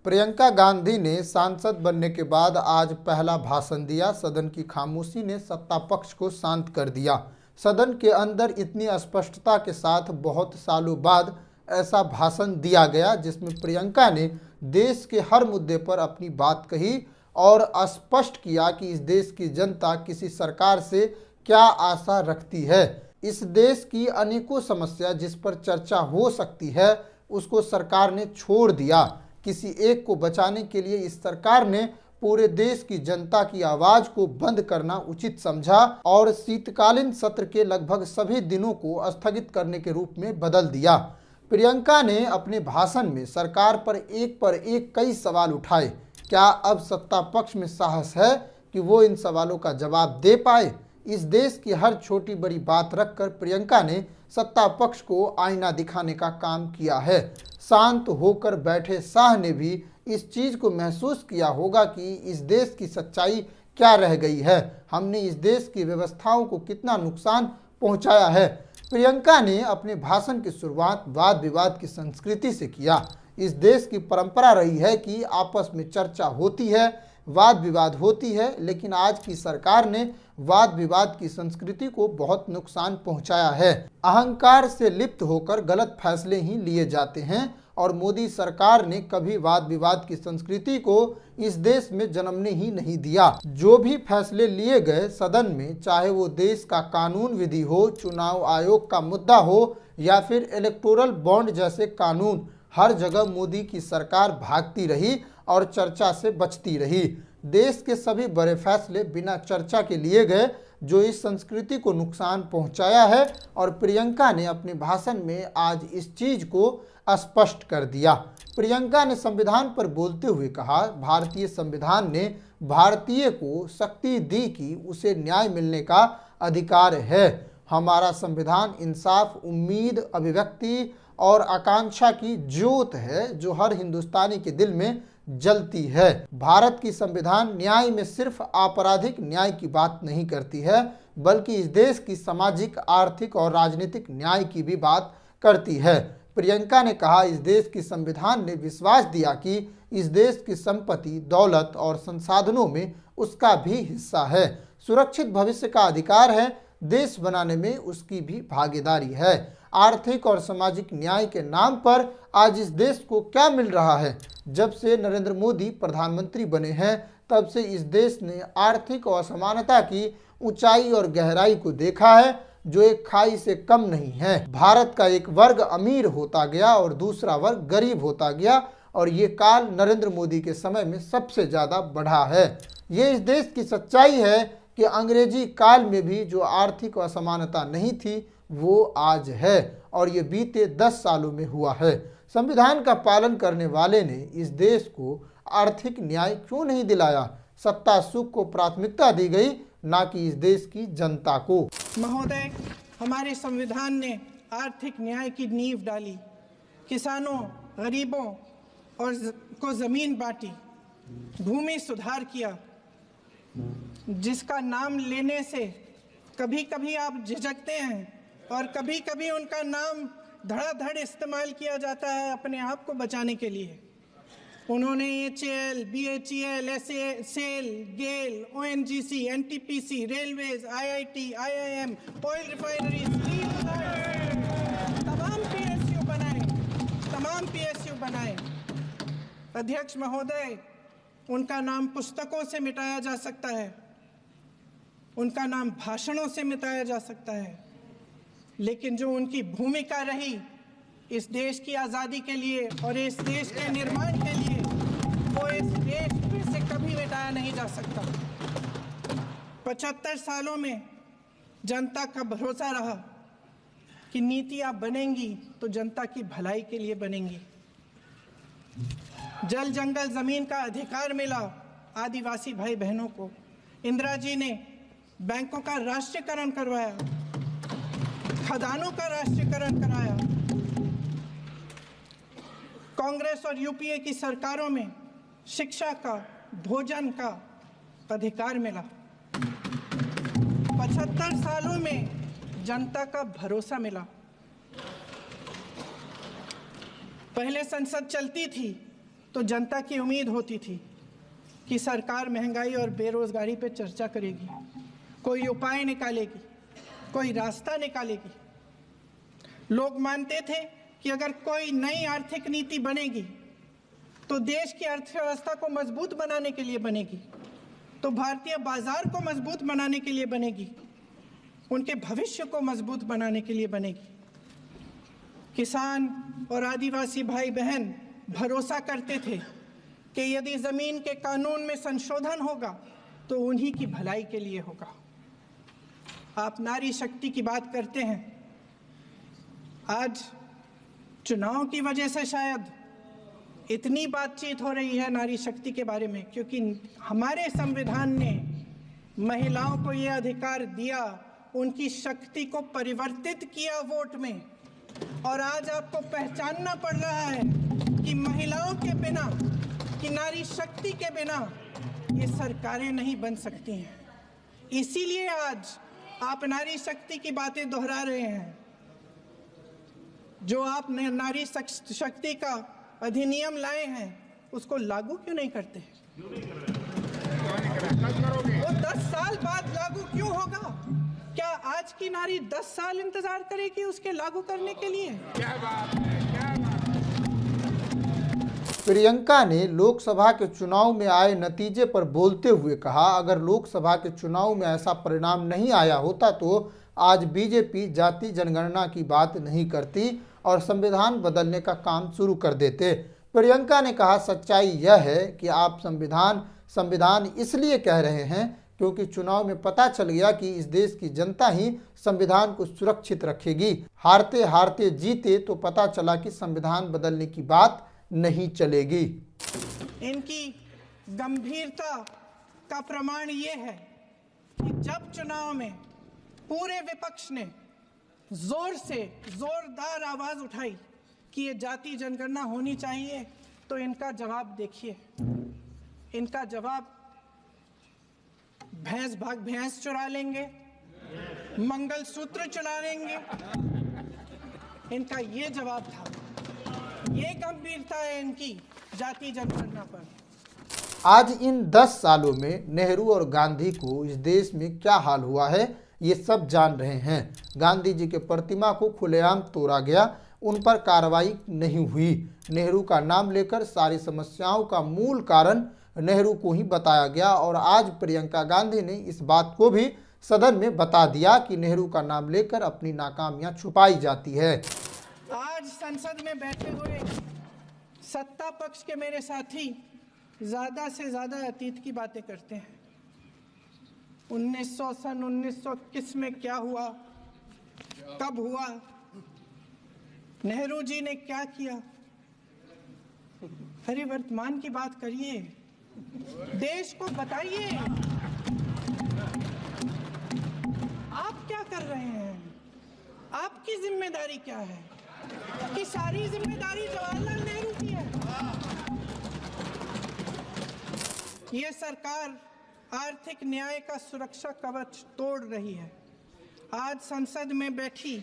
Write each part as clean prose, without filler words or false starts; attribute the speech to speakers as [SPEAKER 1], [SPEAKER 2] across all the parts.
[SPEAKER 1] प्रियंका गांधी ने सांसद बनने के बाद आज पहला भाषण दिया। सदन की खामोशी ने सत्ता पक्ष को शांत कर दिया। सदन के अंदर इतनी स्पष्टता के साथ बहुत सालों बाद ऐसा भाषण दिया गया जिसमें प्रियंका ने देश के हर मुद्दे पर अपनी बात कही और स्पष्ट किया कि इस देश की जनता किसी सरकार से क्या आशा रखती है। इस देश की अनेकों समस्या जिस पर चर्चा हो सकती है उसको सरकार ने छोड़ दिया। किसी एक को बचाने के लिए इस सरकार ने पूरे देश की जनता की आवाज को बंद करना उचित समझा और शीतकालीन सत्र के लगभग सभी दिनों को स्थगित करने के रूप में बदल दिया। प्रियंका ने अपने भाषण में सरकार पर एक कई सवाल उठाए। क्या अब सत्ता पक्ष में साहस है कि वो इन सवालों का जवाब दे पाए? इस देश की हर छोटी बड़ी बात रखकर प्रियंका ने सत्ता पक्ष को आईना दिखाने का काम किया है। शांत होकर बैठे शाह ने भी इस चीज को महसूस किया होगा कि इस देश की सच्चाई क्या रह गई है, हमने इस देश की व्यवस्थाओं को कितना नुकसान पहुंचाया है। प्रियंका ने अपने भाषण की शुरुआत वाद विवाद की संस्कृति से किया। इस देश की परंपरा रही है कि आपस में चर्चा होती है, वाद विवाद होती है, लेकिन आज की सरकार ने वाद विवाद की संस्कृति को बहुत नुकसान पहुंचाया है। अहंकार से लिप्त होकर गलत फैसले ही लिए जाते हैं और मोदी सरकार ने कभी वाद विवाद की संस्कृति को इस देश में जन्मने ही नहीं दिया। जो भी फैसले लिए गए सदन में, चाहे वो देश का कानून विधि हो, चुनाव आयोग का मुद्दा हो या फिर इलेक्टोरल बॉन्ड जैसे कानून, हर जगह मोदी की सरकार भागती रही और चर्चा से बचती रही। देश के सभी बड़े फैसले बिना चर्चा के लिए गए जो इस संस्कृति को नुकसान पहुंचाया है और प्रियंका ने अपने भाषण में आज इस चीज को स्पष्ट कर दिया। प्रियंका ने संविधान पर बोलते हुए कहा, भारतीय संविधान ने भारतीय को शक्ति दी कि उसे न्याय मिलने का अधिकार है। हमारा संविधान इंसाफ, उम्मीद, अभिव्यक्ति और आकांक्षा की ज्योत है जो हर हिंदुस्तानी के दिल में जलती है। भारत की संविधान न्याय में सिर्फ आपराधिक न्याय की बात नहीं करती है बल्कि इस देश की सामाजिक, आर्थिक और राजनीतिक न्याय की भी बात करती है। प्रियंका ने कहा, इस देश की संविधान ने विश्वास दिया कि इस देश की संपत्ति, दौलत और संसाधनों में उसका भी हिस्सा है। सुरक्षित भविष्य का अधिकार है, देश बनाने में उसकी भी भागीदारी है। आर्थिक और सामाजिक न्याय के नाम पर आज इस देश को क्या मिल रहा है? जब से नरेंद्र मोदी प्रधानमंत्री बने हैं तब से इस देश ने आर्थिक असमानता की ऊंचाई और गहराई को देखा है जो एक खाई से कम नहीं है। भारत का एक वर्ग अमीर होता गया और दूसरा वर्ग गरीब होता गया और ये काल नरेंद्र मोदी के समय में सबसे ज्यादा बढ़ा है। ये इस देश की सच्चाई है कि अंग्रेजी काल में भी जो आर्थिक असमानता नहीं थी वो आज है और ये बीते 10 सालों में हुआ है। संविधान का पालन करने वाले ने इस देश को आर्थिक न्याय क्यों नहीं दिलाया? सत्ता सुख को प्राथमिकता दी गई, ना कि इस देश की जनता को।
[SPEAKER 2] महोदय, हमारे संविधान ने आर्थिक न्याय की नींव डाली, किसानों, गरीबों और को जमीन बांटी, भूमि सुधार किया, जिसका नाम लेने से कभी कभी आप झिझकते हैं और कभी कभी उनका नाम धड़ाधड़ इस्तेमाल किया जाता है अपने आप को बचाने के लिए। उन्होंने HAL, BHEL, SAIL, GAIL, ONGC, NTPC, railways, IIT, IIM, oil refineries, तमाम PSU बनाए। अध्यक्ष महोदय, उनका नाम पुस्तकों से मिटाया जा सकता है, उनका नाम भाषणों से मिटाया जा सकता है, लेकिन जो उनकी भूमिका रही इस देश की आज़ादी के लिए और इस देश के निर्माण के लिए, वो इस देश से कभी मिटाया नहीं जा सकता। 75 सालों में जनता का भरोसा रहा कि नीतियां बनेंगी तो जनता की भलाई के लिए बनेंगी। जल, जंगल, जमीन का अधिकार मिला आदिवासी भाई बहनों को। इंदिरा जी ने बैंकों का राष्ट्रीयकरण करवाया, खदानों का राष्ट्रीयकरण कराया। कांग्रेस और यूपीए की सरकारों में शिक्षा का, भोजन का अधिकार मिला। 75 सालों में जनता का भरोसा मिला। पहले संसद चलती थी, तो जनता की उम्मीद होती थी कि सरकार महंगाई और बेरोजगारी पर चर्चा करेगी, कोई उपाय निकालेगी, कोई रास्ता निकालेगी। लोग मानते थे कि अगर कोई नई आर्थिक नीति बनेगी तो देश की अर्थव्यवस्था को मजबूत बनाने के लिए बनेगी, तो भारतीय बाजार को मजबूत बनाने के लिए बनेगी, उनके भविष्य को मजबूत बनाने के लिए बनेगी। किसान और आदिवासी भाई बहन भरोसा करते थे कि यदि जमीन के कानून में संशोधन होगा तो उन्हीं की भलाई के लिए होगा। आप नारी शक्ति की बात करते हैं। आज चुनाव की वजह से शायद इतनी बातचीत हो रही है नारी शक्ति के बारे में, क्योंकि हमारे संविधान ने महिलाओं को यह अधिकार दिया, उनकी शक्ति को परिवर्तित किया वोट में। और आज आपको पहचानना पड़ रहा है कि महिलाओं के बिना, कि नारी शक्ति के बिना ये सरकारें नहीं बन सकती हैं। इसीलिए आज आप नारी शक्ति की बातें दोहरा रहे हैं। जो आप नारी शक्ति का अधिनियम लाए हैं उसको लागू क्यों नहीं करते? वो 10 साल बाद लागू क्यों होगा? क्या आज की नारी 10 साल इंतजार करेगी उसके लागू करने के लिए?
[SPEAKER 3] क्या बात है, क्या बात है।
[SPEAKER 1] प्रियंका ने लोकसभा के चुनाव में आए नतीजे पर बोलते हुए कहा, अगर लोकसभा के चुनाव में ऐसा परिणाम नहीं आया होता तो आज बीजेपी जाति जनगणना की बात नहीं करती और संविधान बदलने का काम शुरू कर देते। प्रियंका ने कहा, सच्चाई यह है कि आप संविधान इसलिए कह रहे हैं क्योंकि चुनाव में पता चल गया कि इस देश की जनता ही संविधान को सुरक्षित रखेगी। हारते हारते जीते तो पता चला कि संविधान बदलने की बात नहीं चलेगी।
[SPEAKER 2] इनकी गंभीरता का प्रमाण ये है कि जब चुनाव में पूरे विपक्ष ने जोरदार आवाज उठाई कि ये जाति जनगणना होनी चाहिए, तो इनका जवाब देखिए। इनका जवाब भैंस चुरा लेंगे, मंगलसूत्र चुरा लेंगे, इनका ये जवाब था। ये गंभीरता है इनकी जाति जनगणना पर।
[SPEAKER 1] आज इन 10 सालों में नेहरू और गांधी को इस देश में क्या हाल हुआ है ये सब जान रहे हैं। गांधी जी के प्रतिमा को खुलेआम तोड़ा गया, उन पर कार्रवाई नहीं हुई। नेहरू का नाम लेकर सारी समस्याओं का मूल कारण नेहरू को ही बताया गया और आज प्रियंका गांधी ने इस बात को भी सदन में बता दिया कि नेहरू का नाम लेकर अपनी नाकामियां छुपाई जाती है।
[SPEAKER 2] आज संसद में बैठे हुए सत्ता पक्ष के मेरे साथी ज्यादा से ज्यादा अतीत की बातें करते हैं। 1921 में क्या हुआ, कब हुआ, नेहरू जी ने क्या किया। अरे वर्तमान की बात करिए, देश को बताइए आप क्या कर रहे हैं, आपकी जिम्मेदारी क्या है। कि सारी जिम्मेदारी जवाहरलाल नेहरू की है। ये सरकार आर्थिक न्याय का सुरक्षा कवच तोड़ रही है। आज संसद में बैठी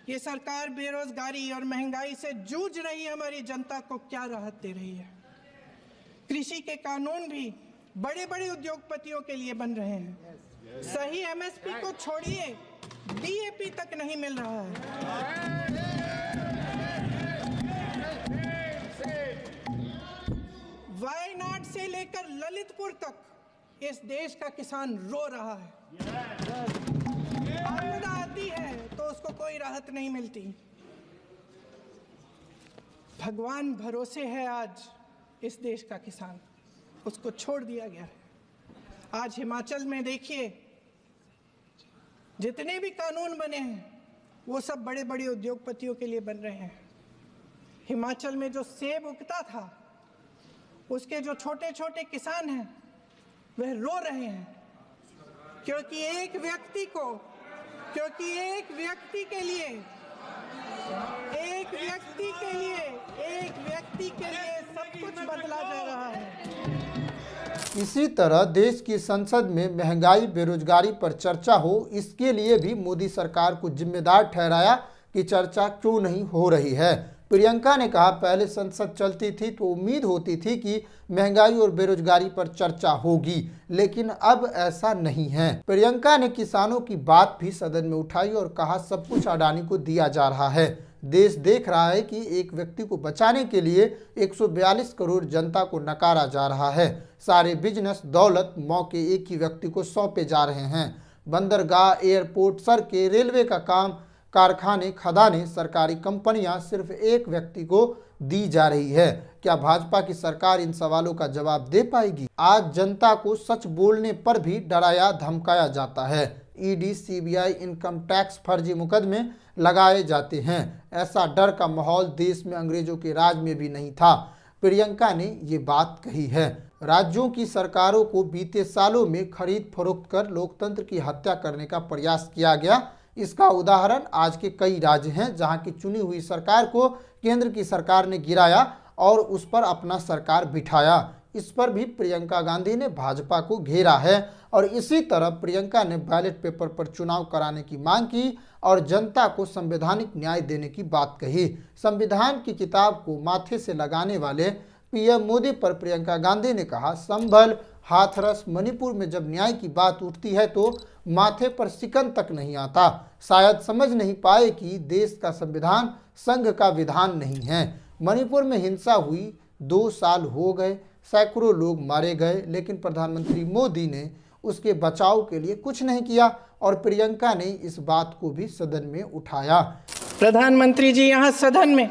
[SPEAKER 2] ये सरकार बेरोजगारी और महंगाई से जूझ रही हमारी जनता को क्या राहत दे रही है। कृषि के कानून भी बड़े बड़े उद्योगपतियों के लिए बन रहे हैं। सही एमएसपी को छोड़िए, डीएपी तक नहीं मिल रहा है। वायनाड से लेकर ललितपुर तक इस देश का किसान रो रहा है। आपदा आती है तो उसको कोई राहत नहीं मिलती। भगवान भरोसे है आज इस देश का किसान, उसको छोड़ दिया गया है। आज हिमाचल में देखिए, जितने भी कानून बने हैं वो सब बड़े बड़े उद्योगपतियों के लिए बन रहे हैं। हिमाचल में जो सेब उगता था उसके जो छोटे छोटे किसान हैं वह रो रहे हैं, क्योंकि एक व्यक्ति के लिए सब कुछ बदला जा रहा है।
[SPEAKER 1] इसी तरह देश की संसद में महंगाई बेरोजगारी पर चर्चा हो, इसके लिए भी मोदी सरकार को जिम्मेदार ठहराया कि चर्चा क्यों नहीं हो रही है। प्रियंका ने कहा, पहले संसद चलती थी तो उम्मीद होती थी कि महंगाई और बेरोजगारी पर चर्चा होगी, लेकिन अब ऐसा नहीं है। प्रियंका ने किसानों की बात भी सदन में उठाई और कहा, सब कुछ अडानी को दिया जा रहा है। देश देख रहा है कि एक व्यक्ति को बचाने के लिए 142 करोड़ जनता को नकारा जा रहा है। सारे बिजनेस, दौलत, मौके एक ही व्यक्ति को सौंपे जा रहे हैं। बंदरगाह, एयरपोर्ट, सड़कें, रेलवे का काम, कारखाने, खदानें, सरकारी कंपनियां सिर्फ एक व्यक्ति को दी जा रही है। क्या भाजपा की सरकार इन सवालों का जवाब दे पाएगी? आज जनता को सच बोलने पर भी डराया धमकाया जाता है। ईडी, सीबीआई, इनकम टैक्स फर्जी मुकदमे लगाए जाते हैं। ऐसा डर का माहौल देश में अंग्रेजों के राज में भी नहीं था। प्रियंका ने ये बात कही है। राज्यों की सरकारों को बीते सालों में खरीद फरोख्त कर लोकतंत्र की हत्या करने का प्रयास किया गया। इसका उदाहरण आज के कई राज्य हैं जहां की चुनी हुई सरकार को केंद्र की सरकार ने गिराया और उस पर अपना सरकार बिठाया। इस पर भी प्रियंका गांधी ने भाजपा को घेरा है और इसी तरह प्रियंका ने बैलेट पेपर पर चुनाव कराने की मांग की और जनता को संवैधानिक न्याय देने की बात कही। संविधान की किताब को माथे से लगाने वाले पीएम मोदी पर प्रियंका गांधी ने कहा, संभल, हाथरस, मणिपुर में जब न्याय की बात उठती है तो माथे पर सिकन तक नहीं आता। शायद समझ नहीं पाए कि देश का संविधान संघ का विधान नहीं है। मणिपुर में हिंसा हुई, 2 साल हो गए, सैकड़ों लोग मारे गए, लेकिन प्रधानमंत्री मोदी ने उसके बचाव के लिए कुछ नहीं किया और प्रियंका ने इस बात को भी सदन में उठाया।
[SPEAKER 2] प्रधानमंत्री जी यहाँ सदन में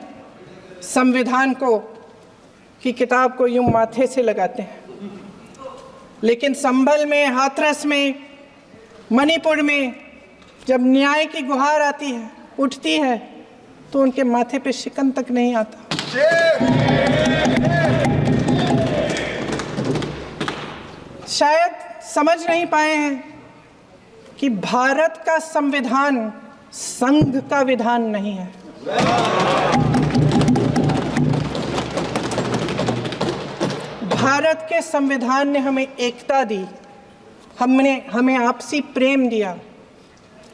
[SPEAKER 2] संविधान की किताब को यूं माथे से लगाते हैं, लेकिन संभल में, हाथरस में, मणिपुर में जब न्याय की गुहार आती है, उठती है, तो उनके माथे पे शिकन तक नहीं आता। शायद समझ नहीं पाए हैं कि भारत का संविधान संघ का विधान नहीं है। भारत के संविधान ने हमें एकता दी, हमें आपसी प्रेम दिया।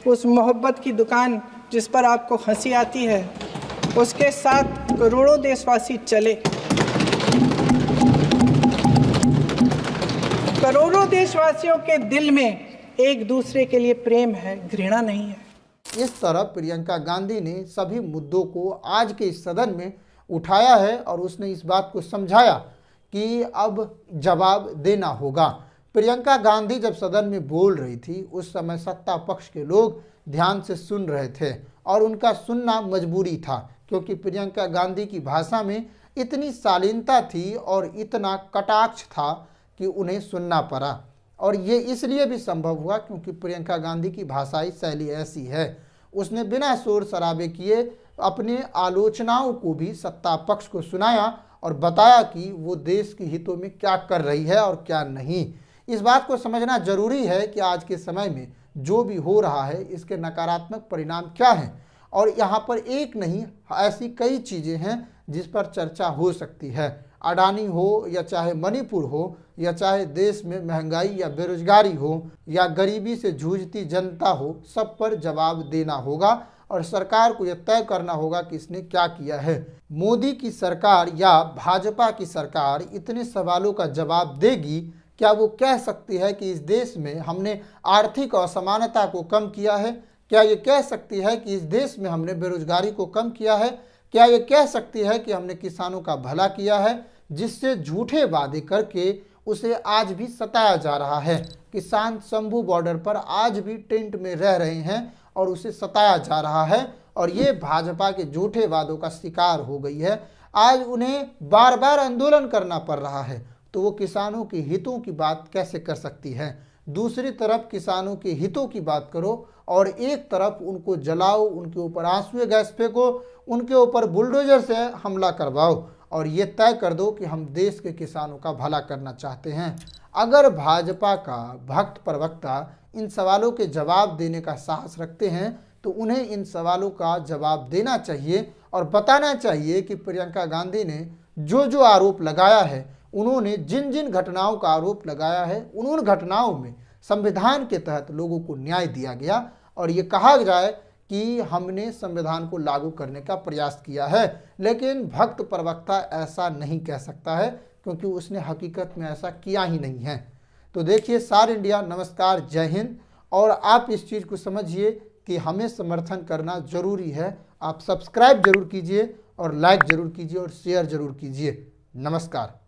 [SPEAKER 2] उस मोहब्बत की दुकान जिस पर आपको हंसी आती है, उसके साथ करोड़ों देशवासी चले। करोड़ों देशवासियों के दिल में एक दूसरे के लिए प्रेम है, घृणा नहीं है।
[SPEAKER 1] इस तरह प्रियंका गांधी ने सभी मुद्दों को आज के इस सदन में उठाया है और उसने इस बात को समझाया कि अब जवाब देना होगा। प्रियंका गांधी जब सदन में बोल रही थी उस समय सत्ता पक्ष के लोग ध्यान से सुन रहे थे और उनका सुनना मजबूरी था, क्योंकि प्रियंका गांधी की भाषा में इतनी शालीनता थी और इतना कटाक्ष था कि उन्हें सुनना पड़ा। और ये इसलिए भी संभव हुआ क्योंकि प्रियंका गांधी की भाषाई शैली ऐसी है। उसने बिना शोर शराबे किए अपने आलोचनाओं को भी सत्ता पक्ष को सुनाया और बताया कि वो देश के हितों में क्या कर रही है और क्या नहीं। इस बात को समझना जरूरी है कि आज के समय में जो भी हो रहा है इसके नकारात्मक परिणाम क्या हैं, और यहाँ पर एक नहीं ऐसी कई चीज़ें हैं जिस पर चर्चा हो सकती है। अडानी हो या चाहे मणिपुर हो या चाहे देश में महंगाई या बेरोजगारी हो या गरीबी से जूझती जनता हो, सब पर जवाब देना होगा और सरकार को यह तय करना होगा कि इसने क्या किया है। मोदी की सरकार या भाजपा की सरकार इतने सवालों का जवाब देगी? क्या वो कह सकती है कि इस देश में हमने आर्थिक असमानता को कम किया है? क्या ये कह सकती है कि इस देश में हमने बेरोजगारी को कम किया है? क्या ये कह सकती है कि हमने किसानों का भला किया है? जिससे झूठे वादे करके उसे आज भी सताया जा रहा है। किसान शंभू बॉर्डर पर आज भी टेंट में रह रहे हैं और उसे सताया जा रहा है और ये भाजपा के झूठे वादों का शिकार हो गई है। आज उन्हें बार बार आंदोलन करना पड़ रहा है, तो वो किसानों के हितों की बात कैसे कर सकती है? दूसरी तरफ किसानों के हितों की बात करो और एक तरफ उनको जलाओ, उनके ऊपर आंसुए गैस फेंको, उनके ऊपर बुलडोजर से हमला करवाओ और ये तय कर दो कि हम देश के किसानों का भला करना चाहते हैं। अगर भाजपा का भक्त प्रवक्ता इन सवालों के जवाब देने का साहस रखते हैं तो उन्हें इन सवालों का जवाब देना चाहिए और बताना चाहिए कि प्रियंका गांधी ने जो जो आरोप लगाया है, उन्होंने जिन जिन घटनाओं का आरोप लगाया है, उन घटनाओं में संविधान के तहत लोगों को न्याय दिया गया और ये कहा जाए कि हमने संविधान को लागू करने का प्रयास किया है, लेकिन भक्त प्रवक्ता ऐसा नहीं कह सकता है क्योंकि उसने हकीकत में ऐसा किया ही नहीं है। तो देखिए सार इंडिया, नमस्कार, जय हिंद। और आप इस चीज़ को समझिए कि हमें समर्थन करना जरूरी है। आप सब्सक्राइब जरूर कीजिए और लाइक जरूर कीजिए और शेयर जरूर कीजिए। नमस्कार।